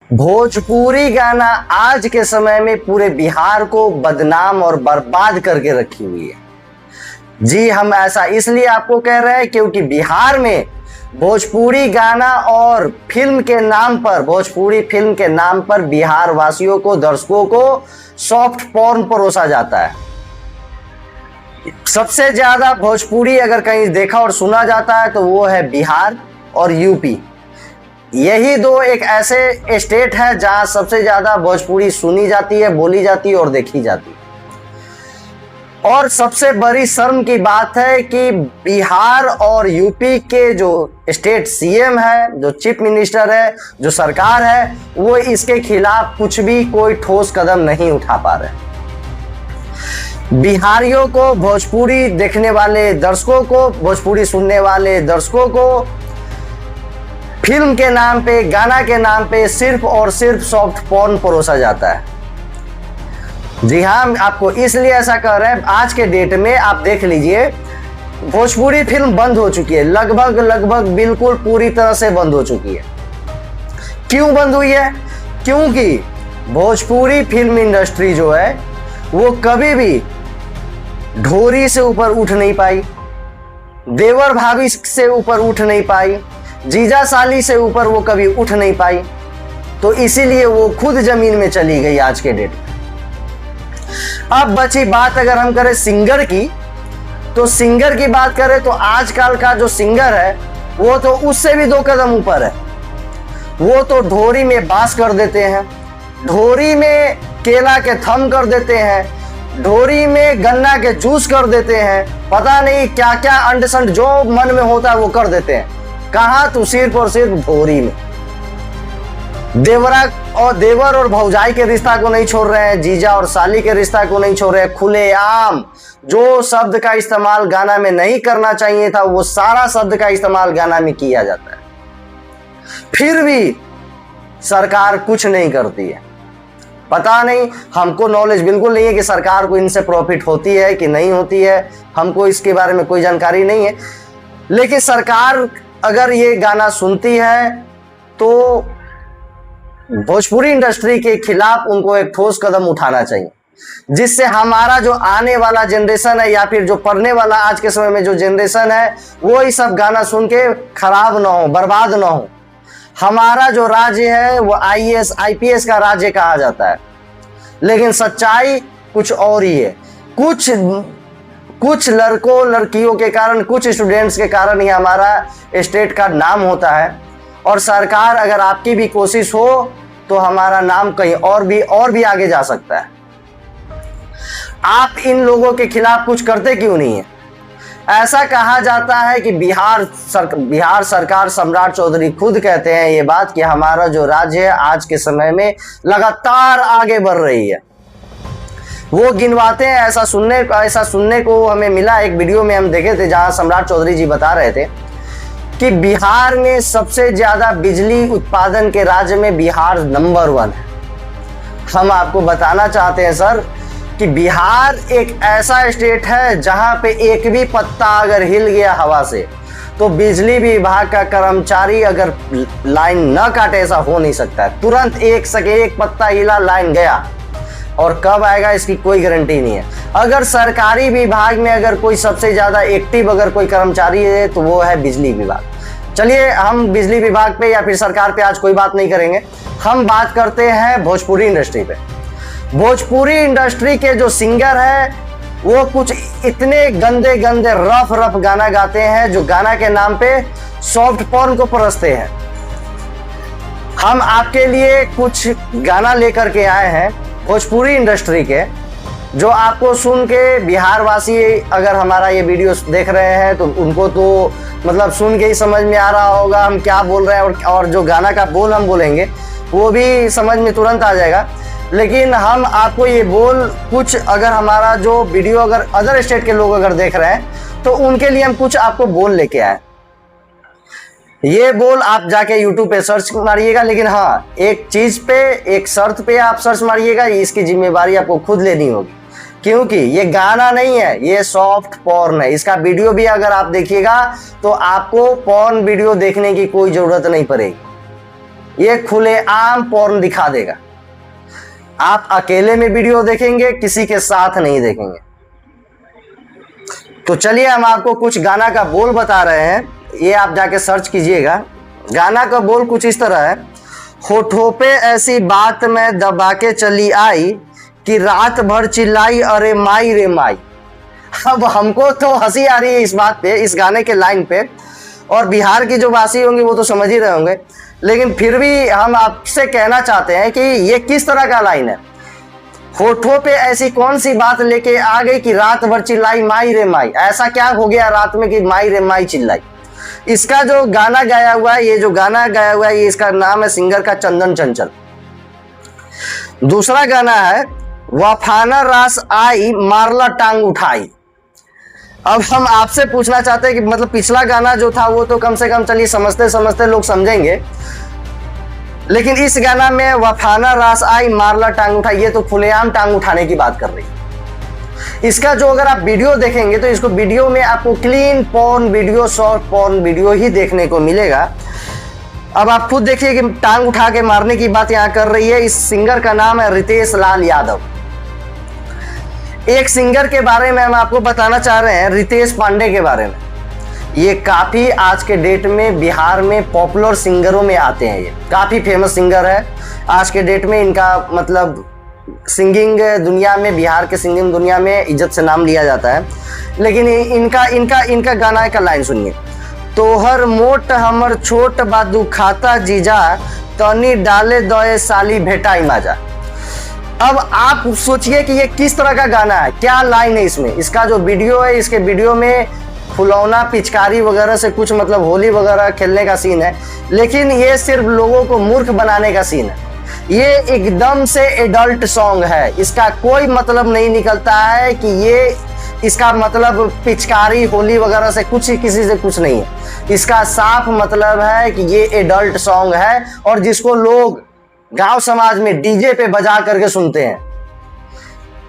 भोजपुरी गाना आज के समय में पूरे बिहार को बदनाम और बर्बाद करके रखी हुई है। जी, हम ऐसा इसलिए आपको कह रहे हैं क्योंकि बिहार में भोजपुरी गाना और फिल्म के नाम पर, भोजपुरी फिल्म के नाम पर बिहार वासियों को, दर्शकों को सॉफ्ट पॉर्न परोसा जाता है। सबसे ज्यादा भोजपुरी अगर कहीं देखा और सुना जाता है तो वो है बिहार और यूपी। यही दो एक ऐसे स्टेट है जहां सबसे ज्यादा भोजपुरी सुनी जाती है, बोली जाती है और देखी जाती है। और सबसे बड़ी शर्म की बात है कि बिहार और यूपी के जो स्टेट सीएम है, जो चीफ मिनिस्टर है, जो सरकार है, वो इसके खिलाफ कुछ भी कोई ठोस कदम नहीं उठा पा रहे। बिहारियों को, भोजपुरी देखने वाले दर्शकों को, भोजपुरी सुनने वाले दर्शकों को फिल्म के नाम पे, गाना के नाम पे सिर्फ और सिर्फ सॉफ्ट पॉर्न परोसा जाता है। जी हाँ, आपको इसलिए ऐसा कह रहे हैं। आज के डेट में आप देख लीजिए, भोजपुरी फिल्म बंद हो चुकी है, लगभग बिल्कुल पूरी तरह से बंद हो चुकी है। क्यों बंद हुई है? क्योंकि भोजपुरी फिल्म इंडस्ट्री जो है वो कभी भी ढोरी से ऊपर उठ नहीं पाई, देवर भाभी से ऊपर उठ नहीं पाई, जीजा साली से ऊपर वो कभी उठ नहीं पाई। तो इसीलिए वो खुद जमीन में चली गई आज के डेट में। अब बची बात अगर हम करें सिंगर की, तो सिंगर की बात करें तो आजकल का जो सिंगर है वो तो उससे भी 2 कदम ऊपर है। वो तो ढोरी में बांस कर देते हैं, ढोरी में केला के थम कर देते हैं, ढोरी में गन्ना के जूस कर देते हैं, पता नहीं क्या क्या अंड संड जो मन में होता है वो कर देते हैं। कहाँ? तो सिर्फ और सिर्फ ढोरी में। देवर और भौजाई के रिश्ता को नहीं छोड़ रहे हैं, जीजा और साली के रिश्ता को नहीं छोड़ रहे हैं। खुलेआम जो शब्द का इस्तेमाल गाना में नहीं करना चाहिए था वो सारा शब्द का इस्तेमाल गाना में किया जाता है। फिर भी सरकार कुछ नहीं करती है। पता नहीं, हमको नॉलेज बिल्कुल नहीं है कि सरकार को इनसे प्रॉफिट होती है कि नहीं होती है, हमको इसके बारे में कोई जानकारी नहीं है। लेकिन सरकार अगर ये गाना सुनती है तो भोजपुरी इंडस्ट्री के खिलाफ उनको एक ठोस कदम उठाना चाहिए, जिससे हमारा जो आने वाला जनरेशन है या फिर जो पढ़ने वाला आज के समय में जो जनरेशन है वो ये सब गाना सुन के खराब ना हो, बर्बाद ना हो। हमारा जो राज्य है वो आईएएस आईपीएस का राज्य कहा जाता है, लेकिन सच्चाई कुछ और ही है। कुछ लड़कों लड़कियों के कारण, कुछ स्टूडेंट्स के कारण ही हमारा स्टेट का नाम होता है। और सरकार अगर आपकी भी कोशिश हो तो हमारा नाम कहीं और भी आगे जा सकता है। आप इन लोगों के खिलाफ कुछ करते क्यों नहीं है? ऐसा कहा जाता है कि बिहार सरकार, सम्राट चौधरी खुद कहते हैं ये बात कि हमारा जो राज्य है आज के समय में लगातार आगे बढ़ रही है। वो गिनवाते हैं। ऐसा सुनने को हमें मिला, एक वीडियो में हम देखे थे जहां सम्राट चौधरी जी बता रहे थे कि बिहार में सबसे ज्यादा बिजली उत्पादन के राज्य में बिहार नंबर 1 है। हम आपको बताना चाहते हैं सर कि बिहार एक ऐसा स्टेट है जहां पे एक भी पत्ता अगर हिल गया हवा से तो बिजली विभाग का कर्मचारी अगर लाइन न काटे, ऐसा हो नहीं सकता है। तुरंत एक पत्ता हिला, लाइन गया, और कब आएगा इसकी कोई गारंटी नहीं है। अगर सरकारी विभाग में अगर कोई सबसे ज्यादा एक्टिव अगर कोई कर्मचारी है तो वो है बिजली विभाग। चलिए, हम बिजली विभाग पे या फिर सरकार पे आज कोई बात नहीं करेंगे, हम बात करते हैं भोजपुरी इंडस्ट्री पे। भोजपुरी इंडस्ट्री के जो सिंगर है वो कुछ इतने गंदे रफ गाना गाते हैं जो गाना के नाम पे सॉफ्ट पॉर्न को परसते हैं। हम आपके लिए कुछ गाना लेकर के आए हैं भोजपुरी इंडस्ट्री के, जो आपको सुन के बिहार वासी अगर हमारा ये वीडियो देख रहे हैं तो उनको तो मतलब सुन के ही समझ में आ रहा होगा हम क्या बोल रहे हैं, और जो गाना का बोल हम बोलेंगे वो भी समझ में तुरंत आ जाएगा। लेकिन हम आपको ये बोल कुछ, अगर हमारा जो वीडियो अगर अदर स्टेट के लोग अगर देख रहे हैं तो उनके लिए हम कुछ आपको बोल लेके आए। ये बोल आप जाके YouTube पे सर्च मारिएगा, लेकिन हाँ, एक चीज पे, एक शर्त पे आप सर्च मारिएगा, इसकी जिम्मेवारी आपको खुद लेनी होगी, क्योंकि ये गाना नहीं है, ये सॉफ्ट पॉर्न है। इसका वीडियो भी अगर आप देखिएगा तो आपको पॉर्न वीडियो देखने की कोई जरूरत नहीं पड़ेगी। ये खुलेआम पोर्न दिखा देगा। आप अकेले में वीडियो देखेंगे, किसी के साथ नहीं देखेंगे। तो चलिए हम आपको कुछ गाना का बोल बता रहे हैं, ये आप जाके सर्च कीजिएगा। गाना का बोल कुछ इस तरह है, होठों पे ऐसी बात मैं दबा के चली आई कि रात भर चिल्लाई अरे माई रे माई। अब हमको तो हंसी आ रही है इस बात पे, इस गाने के लाइन पे, और बिहार की जो वासी होंगे वो तो समझ ही रहे होंगे, लेकिन फिर भी हम आपसे कहना चाहते हैं कि ये किस तरह का लाइन है। होठों पे ऐसी कौन सी बात लेके आ गई कि रात भर चिल्लाई माई रे माई। ऐसा क्या हो गया रात में कि माई रे माई चिल्लाई। इसका जो गाना गाया हुआ है, ये जो गाना गाया हुआ है, ये इसका नाम है सिंगर का चंदन चंचल। दूसरा गाना है वफाना रास आई मारला टांग उठाई। अब हम आपसे पूछना चाहते हैं कि मतलब पिछला गाना जो था वो तो कम से कम चलिए समझते समझते लोग समझेंगे, लेकिन इस गाना में वफाना रास आई मारला टांग उठाई, ये तो खुलेआम टांग उठाने की बात कर रही है। इसका जो अगर आप वीडियो देखेंगे तो इसको वीडियो में आपको clean porn video, short porn video ही देखने को मिलेगा। अब आप खुद देखिए कि टांग उठा के मारने की बात यहाँ कर रही है। इस सिंगर का नाम है रितेश लाल यादव। एक सिंगर के बारे में हम आपको बताना चाह रहे हैं, रितेश पांडे के बारे में। ये काफी आज के डेट में बिहार में पॉपुलर सिंगरों में आते हैं, ये काफी फेमस सिंगर है आज के डेट में। इनका मतलब सिंगिंग दुनिया में, बिहार के सिंगिंग दुनिया में इज्जत से नाम लिया जाता है। लेकिन इनका गाना का लाइन सुनिए, तोहर मोट हमर छोट बादू खाता जीजा तनी डाले दए साली भेटाई माजा। अब आप सोचिए कि ये किस तरह का गाना है, क्या लाइन है इसमें। इसका जो वीडियो है, इसके वीडियो में फुलौना पिचकारी वगैरह से कुछ मतलब होली वगैरह खेलने का सीन है, लेकिन ये सिर्फ लोगों को मूर्ख बनाने का सीन है। ये एकदम से एडल्ट सॉन्ग है, इसका कोई मतलब नहीं निकलता है कि ये इसका मतलब पिचकारी होली वगैरह से कुछ, किसी से कुछ नहीं है। इसका साफ मतलब है कि ये एडल्ट सॉन्ग है और जिसको लोग गांव समाज में डीजे पे बजा करके सुनते हैं।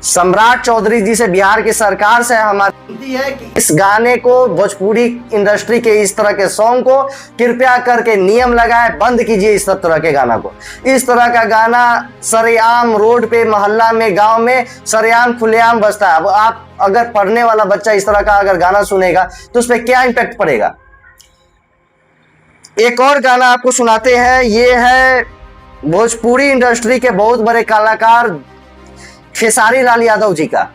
सम्राट चौधरी जी से, बिहार की सरकार से हमारी विनती है कि इस गाने को, भोजपुरी इंडस्ट्री के इस तरह के सॉन्ग को कृपया करके नियम लगाए, बंद कीजिए इस तरह के गाना को। इस तरह का गाना सरेआम रोड पे, मोहल्ला में, गांव में सरेआम खुलेआम बजता है। अब आप अगर पढ़ने वाला बच्चा इस तरह का अगर गाना सुनेगा तो उस पर क्या इम्पैक्ट पड़ेगा। एक और गाना आपको सुनाते हैं, ये है भोजपुरी इंडस्ट्री के बहुत बड़े कलाकार खेसारी लाल यादव जी का,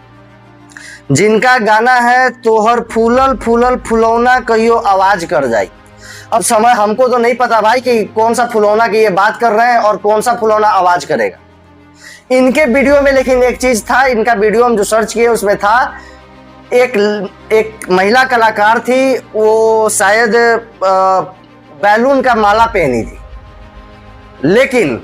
जिनका गाना है तोहर फूलल फूलल फुलौना कहियो आवाज कर जाई। अब समय हमको तो नहीं पता भाई कि कौन सा फुलौना की ये बात कर रहे हैं और कौन सा फुलौना आवाज करेगा इनके वीडियो में। लेकिन एक चीज था, इनका वीडियो हम जो सर्च किए उसमें था, एक महिला कलाकार थी, वो शायद बैलून का माला पहनी थी, लेकिन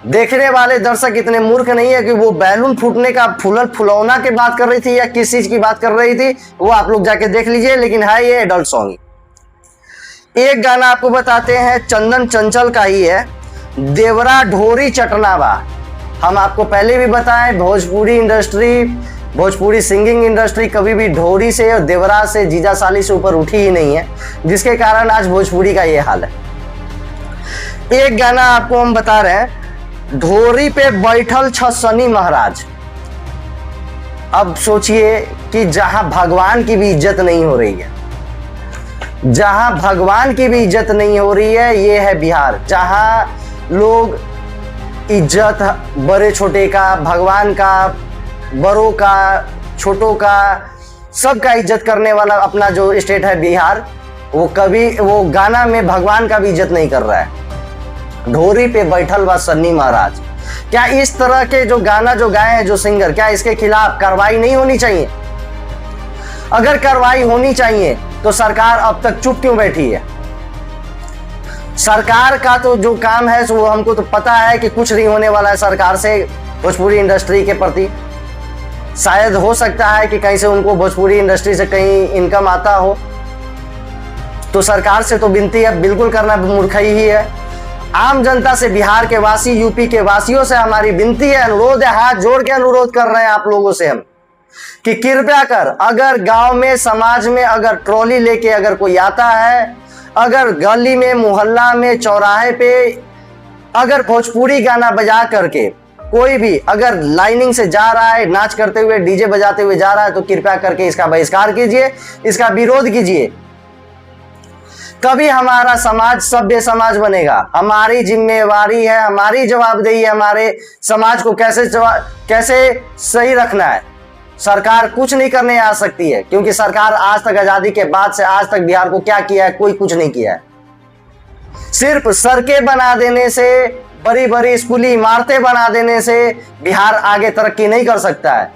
देखने वाले दर्शक इतने मूर्ख नहीं है कि वो बैलून फूटने का फूलल फुलौना की बात कर रही थी या किस चीज की बात कर रही थी, वो आप लोग जाके देख लीजिए। लेकिन है ये एडल्ट सॉन्ग। एक गाना आपको बताते हैं, चंदन चंचल का ही है, देवरा ढोरी चटनावा। हम आपको पहले भी बताएं, Bhojpuri industry, Bhojpuri singing industry कभी भी ढोरी से और देवरा से, जीजा साली से ऊपर उठी ही नहीं है, जिसके कारण आज भोजपुरी का ये हाल है। एक गाना आपको हम बता रहे हैं, ढोरी पे बैठल छ शनि महाराज। अब सोचिए कि जहां भगवान की भी इज्जत नहीं हो रही है, जहां भगवान की भी इज्जत नहीं हो रही है, ये है बिहार, जहां लोग इज्जत बड़े छोटे का, भगवान का, बड़ों का, छोटों का, सबका इज्जत करने वाला अपना जो स्टेट है बिहार, वो कभी वो गाना में भगवान का भी इज्जत नहीं कर रहा है। ढोरी पे बैठल बा सन्नी महाराज। क्या इस तरह के जो गाना जो गाए हैं जो सिंगर, क्या इसके खिलाफ कार्रवाई नहीं होनी चाहिए? अगर कार्रवाई होनी चाहिए तो सरकार अब तक चुप क्यों बैठी है? सरकार का तो जो काम है वो हमको तो पता है कि कुछ नहीं होने वाला है सरकार से भोजपुरी इंडस्ट्री के प्रति। शायद हो सकता है कि कहीं से उनको भोजपुरी इंडस्ट्री से कहीं इनकम आता हो, तो सरकार से तो विनती है बिल्कुल करना मूर्खई ही है। आम जनता से, बिहार के वासी, यूपी के वासियों से हमारी विनती है, अनुरोध है, हाथ जोड़ के अनुरोध कर रहे हैं आप लोगों से हम कि कृपया कर, अगर गांव में, समाज में अगर ट्रॉली लेके अगर कोई आता है, अगर गली में, मोहल्ला में, चौराहे पे अगर भोजपुरी गाना बजा करके कोई भी अगर लाइनिंग से जा रहा है, नाच करते हुए, डीजे बजाते हुए जा रहा है, तो कृपया करके इसका बहिष्कार कीजिए, इसका विरोध कीजिए। कभी हमारा समाज सभ्य समाज बनेगा। हमारी जिम्मेवारी है, हमारी जवाबदेही है हमारे समाज को कैसे सही रखना है। सरकार कुछ नहीं करने आ सकती है, क्योंकि सरकार आज तक, आजादी के बाद से आज तक बिहार को क्या किया है? कोई कुछ नहीं किया है। सिर्फ सड़कें बना देने से, बड़ी बड़ी स्कूली इमारतें बना देने से बिहार आगे तरक्की नहीं कर सकता है।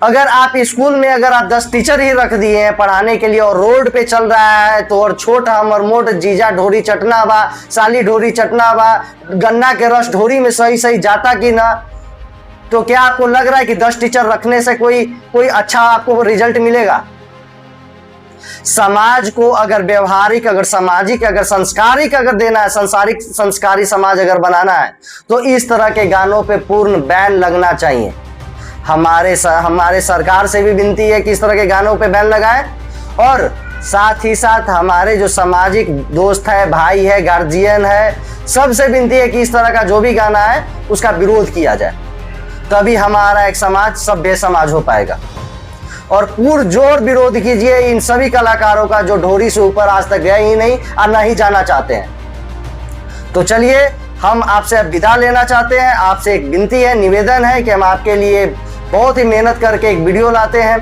अगर आप स्कूल में अगर आप 10 टीचर ही रख दिए हैं पढ़ाने के लिए और रोड पे चल रहा है तो और छोटा हमर मोट जीजा ढोरी चटना बा, साली ढोरी चटना बा, गन्ना के रस ढोरी में सही सही जाता कि ना, तो क्या आपको लग रहा है कि 10 टीचर रखने से कोई अच्छा आपको रिजल्ट मिलेगा? समाज को अगर व्यवहारिक, अगर सामाजिक, अगर संस्कारिक अगर देना है, संसारिक संस्कारी समाज अगर बनाना है, तो इस तरह के गानों पे पूर्ण बैन लगना चाहिए। हमारे सरकार से भी विनती है कि इस तरह के गानों पे बैन लगाए, और साथ ही साथ हमारे जो सामाजिक दोस्त है, भाई है, गार्जियन है, सबसे विनती है कि इस तरह का जो भी गाना है उसका विरोध किया जाए, तभी हमारा एक समाज सभ्य समाज हो पाएगा। और पुरजोर विरोध कीजिए इन सभी कलाकारों का जो ढोरी से ऊपर आज तक गए ही नहीं और ना ही जाना चाहते हैं। तो चलिए, हम आपसे अब विदा लेना चाहते हैं। आपसे एक विनती है, निवेदन है कि हम आपके लिए बहुत ही मेहनत करके एक वीडियो लाते हैं।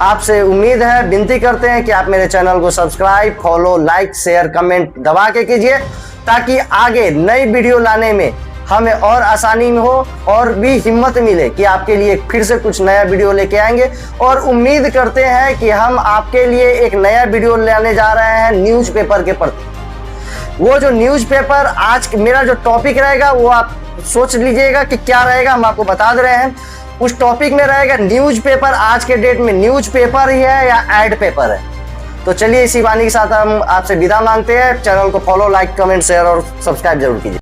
आपसे उम्मीद है, विनती करते हैं कि आप मेरे चैनल को subscribe, follow, like, share, comment दबा के कीजिए, ताकि आगे नई वीडियो लाने में हमें और आसानी में हो और भी हिम्मत मिले कि आपके लिए फिर से कुछ नया वीडियो लेके आएंगे। और उम्मीद करते हैं कि हम आपके लिए एक नया वीडियो लाने जा रहे हैं न्यूज़पेपर के प्रति। वो जो न्यूज़पेपर आज मेरा जो टॉपिक रहेगा वो आप सोच लीजिएगा कि क्या रहेगा, हम आपको बता दे रहे हैं। उस टॉपिक में रहेगा न्यूज़पेपर। आज के डेट में न्यूज़पेपर ही है या एड पेपर है। तो चलिए, इसी वाणी के साथ हम आपसे विदा मांगते हैं। चैनल को फॉलो, लाइक, कमेंट, शेयर और सब्सक्राइब जरूर कीजिए।